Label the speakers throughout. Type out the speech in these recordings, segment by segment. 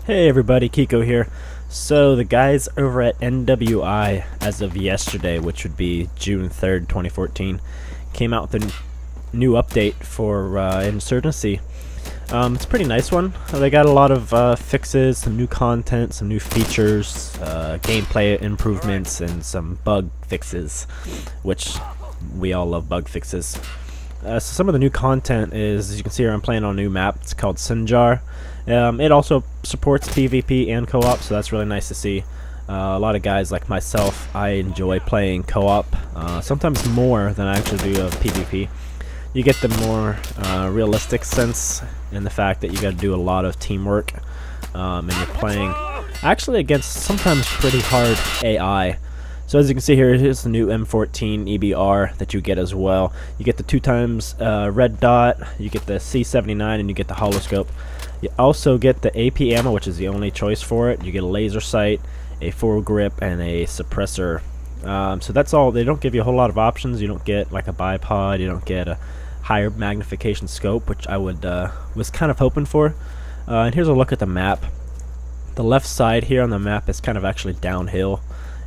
Speaker 1: Hey everybody, Kiko here. So the guys over at NWI, as of yesterday, which would be June 3rd, 2014, came out with a new update for Insurgency. It's a pretty nice one. They got a lot of fixes, some new content, some new features, gameplay improvements, and some bug fixes, which we all love bug fixes. So some of the new content is, as you can see here, I'm playing on a new map. It's called Sinjar. It also supports PvP and co-op, so that's really nice to see. A lot of guys like myself, I enjoy playing co-op, sometimes more than I actually do of PvP. You get the more realistic sense in the fact that you got to do a lot of teamwork, and you're playing actually against sometimes pretty hard AI. So as you can see here, here's the new M14 EBR that you get as well. You get the 2x red dot, you get the C79, and you get the holoscope. You also get the AP ammo, which is the only choice for it. You get a laser sight, a foregrip, and a suppressor. So that's all. They don't give you a whole lot of options. You don't get like a bipod. You don't get a higher magnification scope, which I was kind of hoping for. And here's a look at the map. The left side here on the map is kind of actually downhill,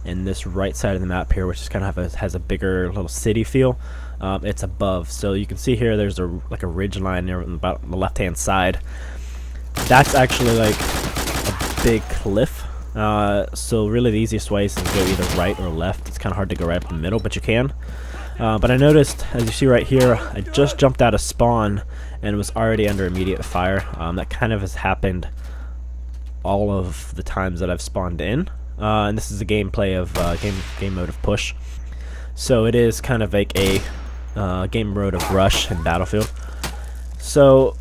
Speaker 1: and this right side of the map here, which is kind of has a bigger little city feel, it's above. So you can see here there's like a ridge line there about on the left hand side. That's actually like a big cliff. So really the easiest way is to go either right or left. It's kind of hard to go right up the middle, but you can. But I noticed, as you see right here, I just jumped out of spawn and was already under immediate fire. That kind of has happened all of the times that I've spawned in. And this is a gameplay of game mode of push. So it is kind of like a game mode of rush and battlefield. So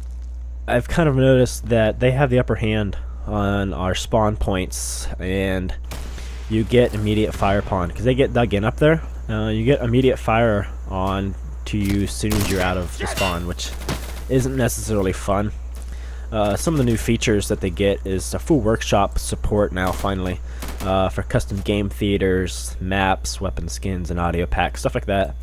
Speaker 1: I've kind of noticed that they have the upper hand on our spawn points, and you get immediate fire upon because they get dug in up there. You get immediate fire on to you as soon as you're out of the spawn, which isn't necessarily fun. Some of the new features that they get is a full workshop support now finally, for custom game theaters, maps, weapon skins, and audio packs, stuff like that.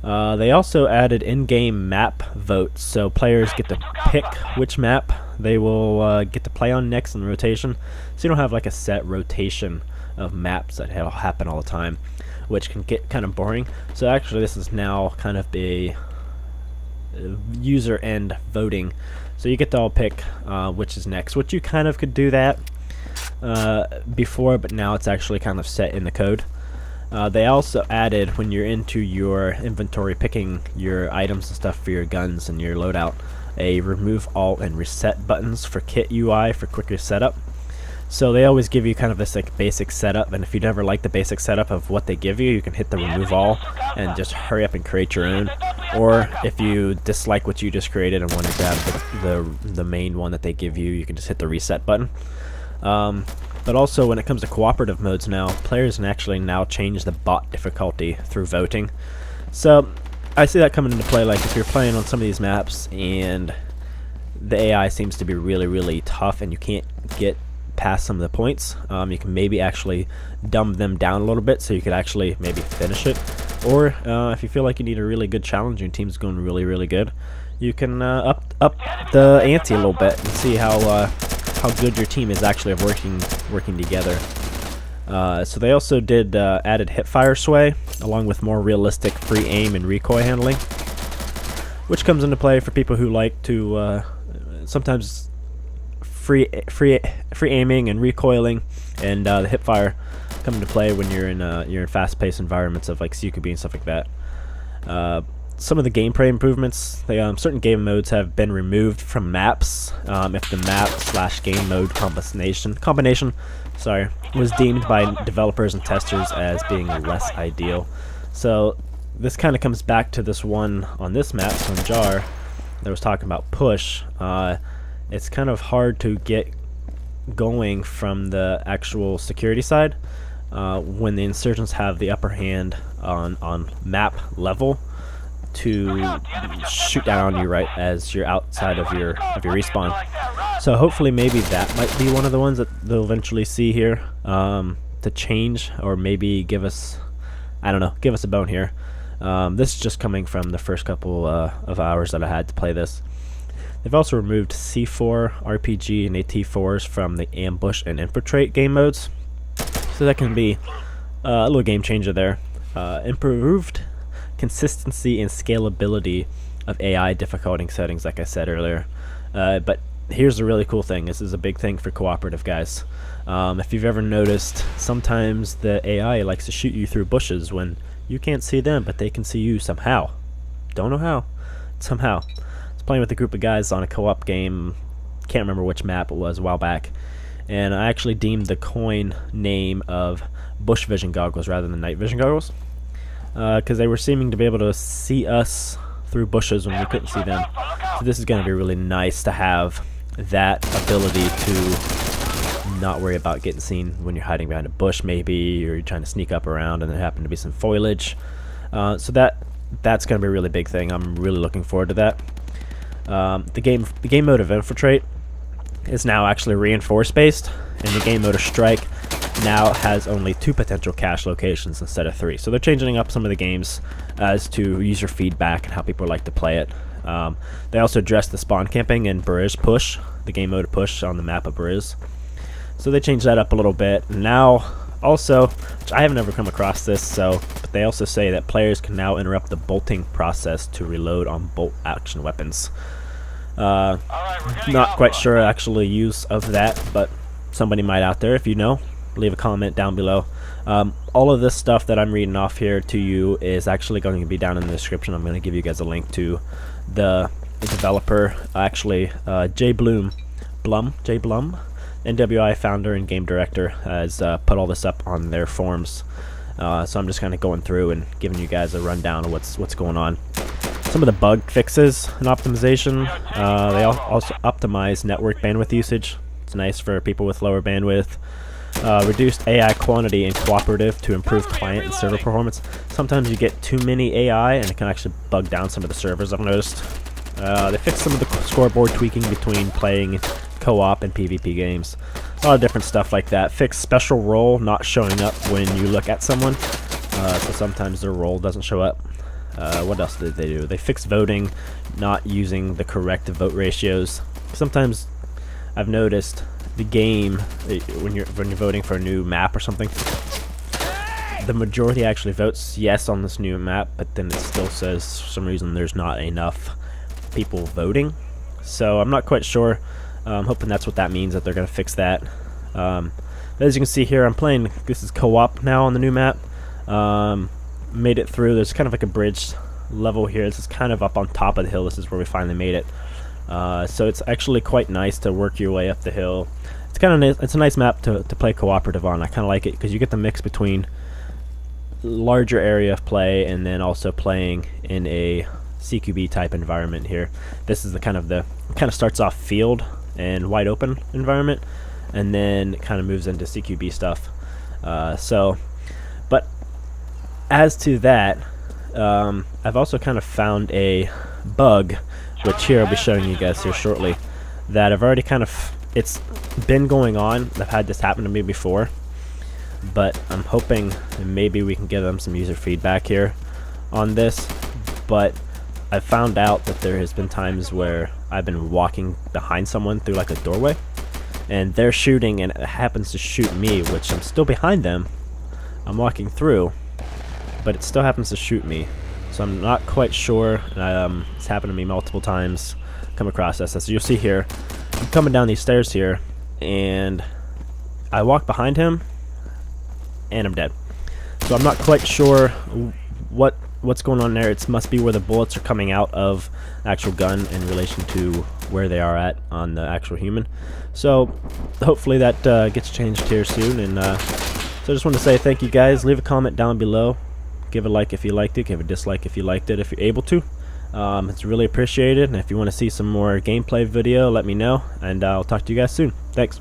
Speaker 1: They also added in-game map votes, so players get to pick which map they will get to play on next in the rotation. So you don't have like a set rotation of maps that happen all the time, which can get kind of boring. So actually this is now kind of a user end voting. So you get to all pick which is next, which you kind of could do that before, but now it's actually kind of set in the code. They also added, when you're into your inventory picking your items and stuff for your guns and your loadout, a remove alt and reset buttons for kit UI for quicker setup. So they always give you kind of this like basic setup, and if you never like the basic setup of what they give you, you can hit the remove all and just hurry up and create your own. Or if you dislike what you just created and want to grab the main one that they give you, you can just hit the reset button. But also when it comes to cooperative modes now, players can actually now change the bot difficulty through voting. So I see that coming into play, like if you're playing on some of these maps and the AI seems to be really tough and you can't get past some of the points, you can maybe actually dumb them down a little bit so you could actually maybe finish it. Or if you feel like you need a really good challenge and your team's going really good, you can up the ante a little bit and see how good your team is actually of working together. So they also did added hipfire sway along with more realistic free aim and recoil handling, which comes into play for people who like to sometimes free aiming and recoiling, and the hipfire come into play when you're in fast-paced environments of like CQB and stuff like that. Some of the gameplay improvements, certain game modes have been removed from maps if the map/game mode combination was deemed by developers and testers as being less ideal. So this kind of comes back to this one on this map, Sinjar, that was talking about push. It's kind of hard to get going from the actual security side when the insurgents have the upper hand on map level to shoot down on you right as you're outside of your respawn. So hopefully maybe that might be one of the ones that they'll eventually see here to change, or maybe give us, I don't know, give us a bone here. This is just coming from the first couple of hours that I had to play this. They've also removed C4, RPG, and AT4s from the ambush and infiltrate game modes, so that can be a little game changer there. Improved consistency and scalability of AI difficulty settings, like I said earlier. But here's the really cool thing. This is a big thing for cooperative guys. If you've ever noticed, sometimes the AI likes to shoot you through bushes when you can't see them, but they can see you somehow. Don't know how. Somehow. I was playing with a group of guys on a co-op game. Can't remember which map it was a while back. And I actually deemed the coin name of bush vision goggles rather than night vision goggles, because they were seeming to be able to see us through bushes when we couldn't see them. So this is going to be really nice to have that ability to not worry about getting seen when you're hiding behind a bush, maybe, or you're trying to sneak up around and there happen to be some foliage. So that's going to be a really big thing. I'm really looking forward to that. The game mode of infiltrate is now actually reinforced based, and the game mode of strike now has only 2 potential cache locations instead of 3. So they're changing up some of the games as to user feedback and how people like to play it. They also addressed the spawn camping and Bariz push, the game mode push on the map of Bariz. So they changed that up a little bit. Now, also, which I have never come across this, but they also say that players can now interrupt the bolting process to reload on bolt action weapons. Not quite sure actually use of that, but somebody might out there. If you know, leave a comment down below. All of this stuff that I'm reading off here to you is actually going to be down in the description. I'm going to give you guys a link to the developer, actually Jay Blum, NWI founder and game director, has put all this up on their forums. So I'm just kind of going through and giving you guys a rundown of what's going on. Some of the bug fixes and optimization. They also optimize network bandwidth usage. It's nice for people with lower bandwidth. Reduced AI quantity and cooperative to improve client and server performance. Sometimes you get too many AI and it can actually bug down some of the servers, I've noticed. They fixed some of the scoreboard tweaking between playing co-op and PvP games. A lot of different stuff like that. Fixed special role not showing up when you look at someone. So sometimes their role doesn't show up. What else did they do? They fixed voting, not using the correct vote ratios. Sometimes I've noticed the game, when you're voting for a new map or something, the majority actually votes yes on this new map, but then it still says for some reason there's not enough people voting. So I'm not quite sure. I'm hoping that's what that means, that they're going to fix that. As you can see here, I'm playing, this is co-op now on the new map. Made it through. There's kind of like a bridge level here. This is kind of up on top of the hill. This is where we finally made it. So it's actually quite nice to work your way up the hill. It's kind of nice. It's a nice map to play cooperative on. I kind of like it because you get the mix between larger area of play and then also playing in a CQB type environment here. This is the kind of starts off field and wide open environment, and then it kind of moves into CQB stuff. But as to that, I've also kind of found a bug, which here I'll be showing you guys here shortly, that I've already it's been going on. I've had this happen to me before, but I'm hoping maybe we can give them some user feedback here on this. But I've found out that there has been times where I've been walking behind someone through like a doorway, and they're shooting and it happens to shoot me, which I'm still behind them. I'm walking through, but it still happens to shoot me. So I'm not quite sure. It's happened to me multiple times. Come across this. So you'll see here, I'm coming down these stairs here, and I walk behind him, and I'm dead. So I'm not quite sure what's going on there. It must be where the bullets are coming out of the actual gun in relation to where they are at on the actual human. So hopefully that gets changed here soon. And so I just want to say thank you guys. Leave a comment down below. Give a like if you liked it. Give a dislike if you liked it, if you're able to. It's really appreciated. And if you want to see some more gameplay video, let me know. And I'll talk to you guys soon. Thanks.